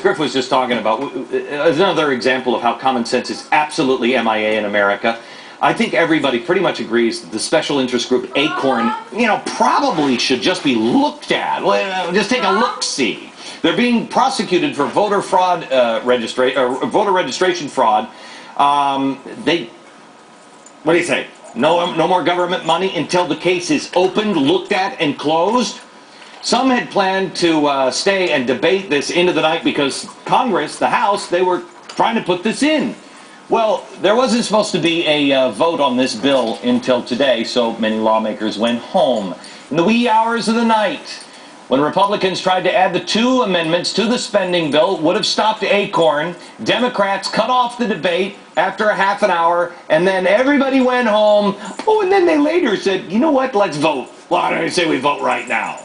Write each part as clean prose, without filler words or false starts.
Griff was just talking about is another example of how common sense is absolutely MIA in America. I think everybody pretty much agrees that the special interest group Acorn, probably should just be looked at. Just take a look-see. They're being prosecuted for voter fraud, voter registration fraud. What do you say? No more government money until the case is opened, looked at, and closed. Some had planned to stay and debate this into the night because Congress, the House, they were trying to put this in. Well, there wasn't supposed to be a vote on this bill until today, so many lawmakers went home. In the wee hours of the night, when Republicans tried to add the 2 amendments to the spending bill, would have stopped Acorn, Democrats cut off the debate after a half an hour, and then everybody went home. Oh, and then they later said, you know what, let's vote. Well, I say we vote right now.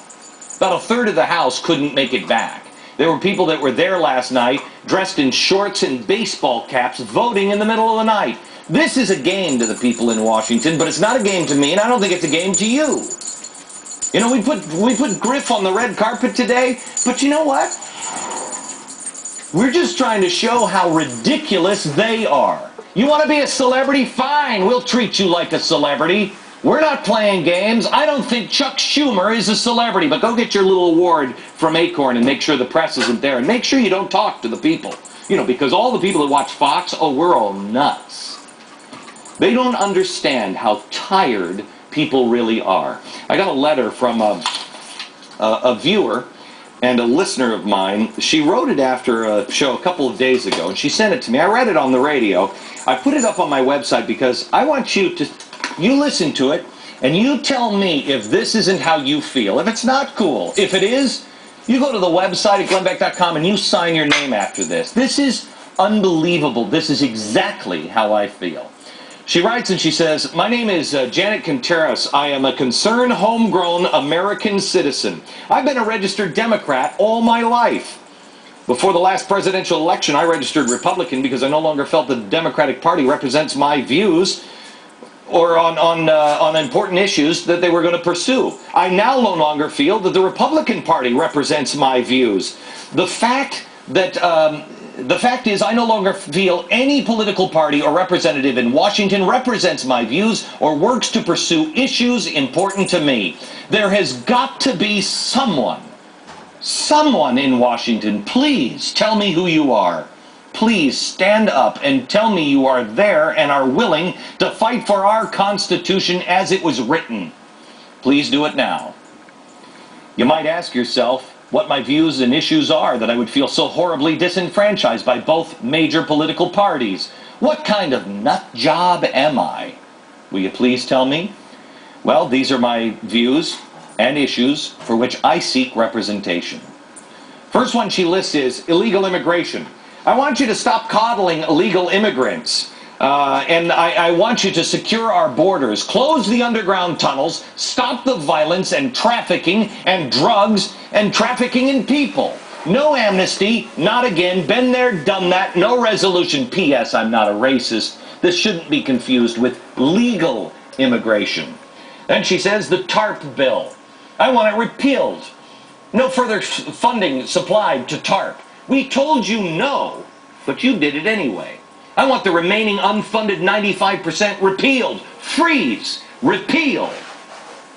About a third of the House couldn't make it back. There were people that were there last night, dressed in shorts and baseball caps, voting in the middle of the night. This is a game to the people in Washington, but it's not a game to me, and I don't think it's a game to you. We put Griff on the red carpet today, but you know what? We're just trying to show how ridiculous they are. You want to be a celebrity? Fine, we'll treat you like a celebrity. We're not playing games. I don't think Chuck Schumer is a celebrity, but go get your little award from Acorn and make sure the press isn't there. And make sure you don't talk to the people. Because all the people that watch Fox, we're all nuts. They don't understand how tired people really are. I got a letter from a viewer and a listener of mine. She wrote it after a show a couple of days ago, and she sent it to me. I read it on the radio. I put it up on my website because I want you listen to it, and you tell me if this isn't how you feel. If it's not cool. If it is, you go to the website at glennbeck.com and you sign your name after this. This is unbelievable. This is exactly how I feel. She writes and she says, my name is Janet Contreras. I am a concerned, homegrown American citizen. I've been a registered Democrat all my life. Before the last presidential election, I registered Republican because I no longer felt the Democratic Party represents my views or on important issues that they were going to pursue. I now no longer feel that the Republican Party represents my views. The fact is I no longer feel any political party or representative in Washington represents my views or works to pursue issues important to me. There has got to be someone in Washington. Please tell me who you are. Please stand up and tell me you are there and are willing to fight for our Constitution as it was written. Please do it now. You might ask yourself what my views and issues are that I would feel so horribly disenfranchised by both major political parties. What kind of nut job am I? Will you please tell me? Well, these are my views and issues for which I seek representation. First one she lists is illegal immigration. I want you to stop coddling illegal immigrants. And I want you to secure our borders, close the underground tunnels, stop the violence and trafficking and drugs and trafficking in people. No amnesty, not again, been there, done that, no resolution. P.S. I'm not a racist. This shouldn't be confused with legal immigration. Then she says the TARP bill. I want it repealed. No further funding supplied to TARP. We told you no, but you did it anyway. I want the remaining unfunded 95% repealed. Freeze. Repeal.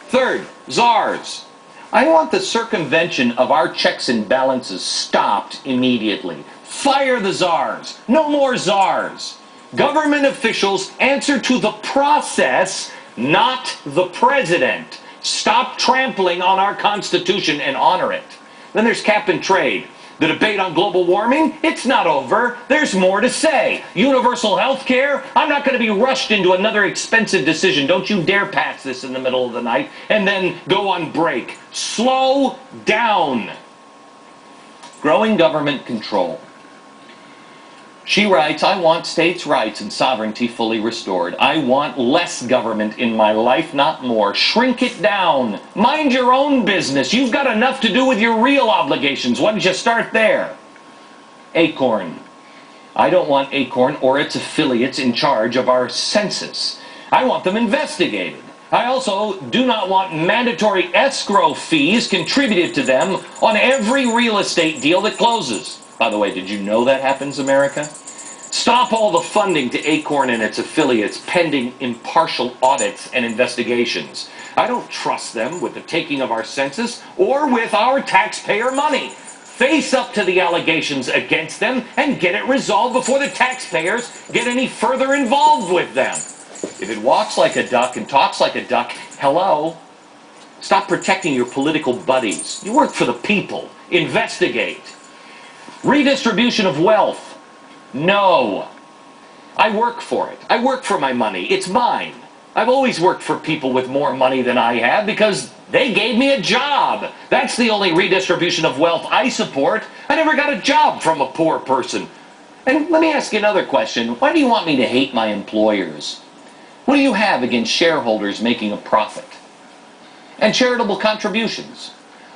Third, czars. I want the circumvention of our checks and balances stopped immediately. Fire the czars. No more czars. Government officials answer to the process, not the president. Stop trampling on our Constitution and honor it. Then there's cap and trade. The debate on global warming, it's not over. There's more to say. Universal health care, I'm not going to be rushed into another expensive decision. Don't you dare pass this in the middle of the night and then go on break. Slow down. Growing government control. She writes, I want states' rights and sovereignty fully restored. I want less government in my life, not more. Shrink it down. Mind your own business. You've got enough to do with your real obligations. Why don't you start there? Acorn. I don't want Acorn or its affiliates in charge of our census. I want them investigated. I also do not want mandatory escrow fees contributed to them on every real estate deal that closes. By the way, did you know that happens, America? Stop all the funding to Acorn and its affiliates pending impartial audits and investigations. I don't trust them with the taking of our census or with our taxpayer money. Face up to the allegations against them and get it resolved before the taxpayers get any further involved with them. If it walks like a duck and talks like a duck, hello? Stop protecting your political buddies. You work for the people. Investigate. Redistribution of wealth. No. I work for it. I work for my money. It's mine. I've always worked for people with more money than I have because they gave me a job. That's the only redistribution of wealth I support. I never got a job from a poor person. And let me ask you another question. Why do you want me to hate my employers? What do you have against shareholders making a profit? And charitable contributions.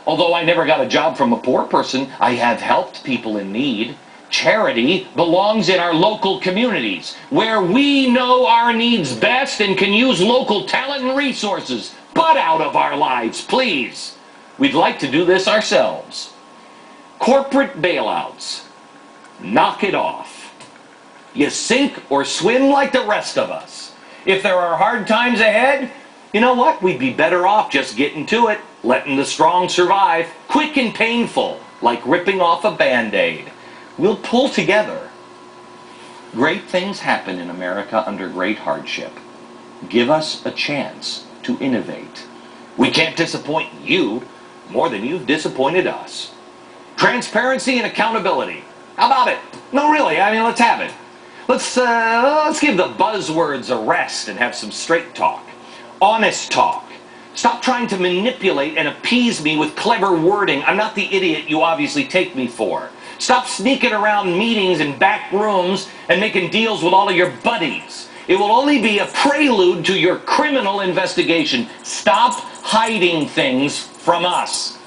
Although I never got a job from a poor person, I have helped people in need. Charity belongs in our local communities, where we know our needs best and can use local talent and resources. Butt out of our lives, please. We'd like to do this ourselves. Corporate bailouts. Knock it off. You sink or swim like the rest of us. If there are hard times ahead, you know what? We'd be better off just getting to it, letting the strong survive, quick and painful, like ripping off a Band-Aid. We'll pull together. Great things happen in America under great hardship. Give us a chance to innovate. We can't disappoint you more than you've disappointed us. Transparency and accountability. How about it? No, really, I mean, let's have it. Let's give the buzzwords a rest and have some straight talk. Honest talk. Stop trying to manipulate and appease me with clever wording. I'm not the idiot you obviously take me for. Stop sneaking around meetings and back rooms and making deals with all of your buddies. It will only be a prelude to your criminal investigation. Stop hiding things from us.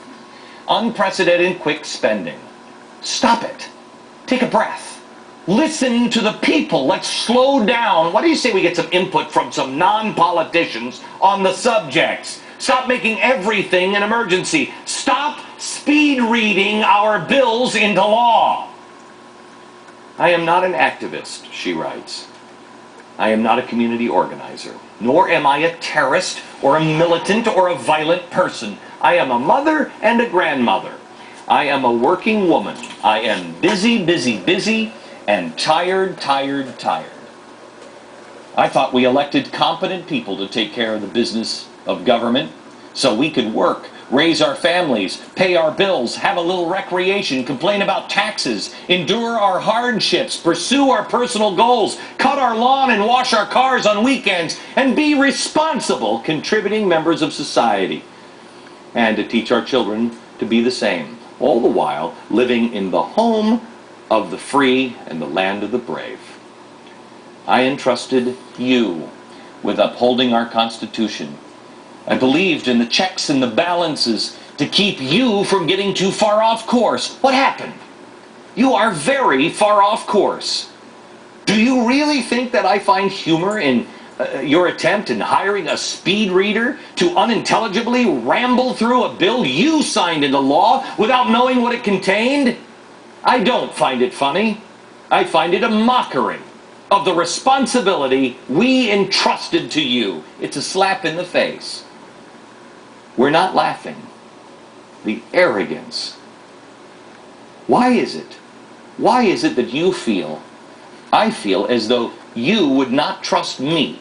Unprecedented quick spending. Stop it. Take a breath. Listen to the people. Let's slow down. Why do you say we get some input from some non-politicians on the subjects? Stop making everything an emergency. Stop speed reading our bills into law. I am not an activist, she writes. I am not a community organizer, nor am I a terrorist or a militant or a violent person. I am a mother and a grandmother. I am a working woman. I am busy, busy, busy, and tired, tired, tired. I thought we elected competent people to take care of the business of government so we could work, raise our families, pay our bills, have a little recreation, complain about taxes, endure our hardships, pursue our personal goals, cut our lawn and wash our cars on weekends, and be responsible, contributing members of society. And to teach our children to be the same, all the while living in the home of the free and the land of the brave. I entrusted you with upholding our Constitution. I believed in the checks and the balances to keep you from getting too far off course. What happened? You are very far off course. Do you really think that I find humor in your attempt in hiring a speed reader to unintelligibly ramble through a bill you signed into law without knowing what it contained? I don't find it funny. I find it a mockery of the responsibility we entrusted to you. It's a slap in the face. We're not laughing. The arrogance. Why is it? Why is it that you feel, I feel as though you would not trust me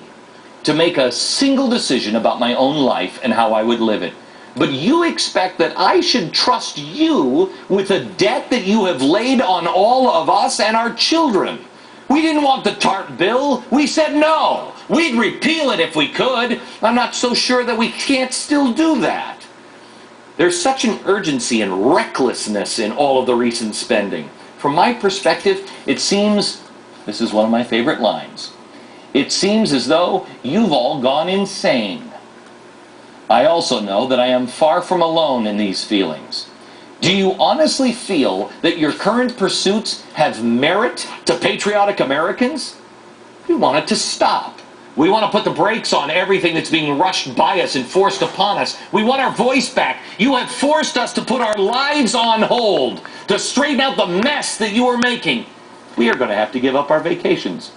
to make a single decision about my own life and how I would live it? But you expect that I should trust you with a debt that you have laid on all of us and our children. We didn't want the TARP bill. We said no. We'd repeal it if we could. I'm not so sure that we can't still do that. There's such an urgency and recklessness in all of the recent spending. From my perspective, it seems, this is one of my favorite lines, it seems as though you've all gone insane. I also know that I am far from alone in these feelings. Do you honestly feel that your current pursuits have merit to patriotic Americans? We want it to stop. We want to put the brakes on everything that's being rushed by us and forced upon us. We want our voice back. You have forced us to put our lives on hold, to straighten out the mess that you are making. We are going to have to give up our vacations.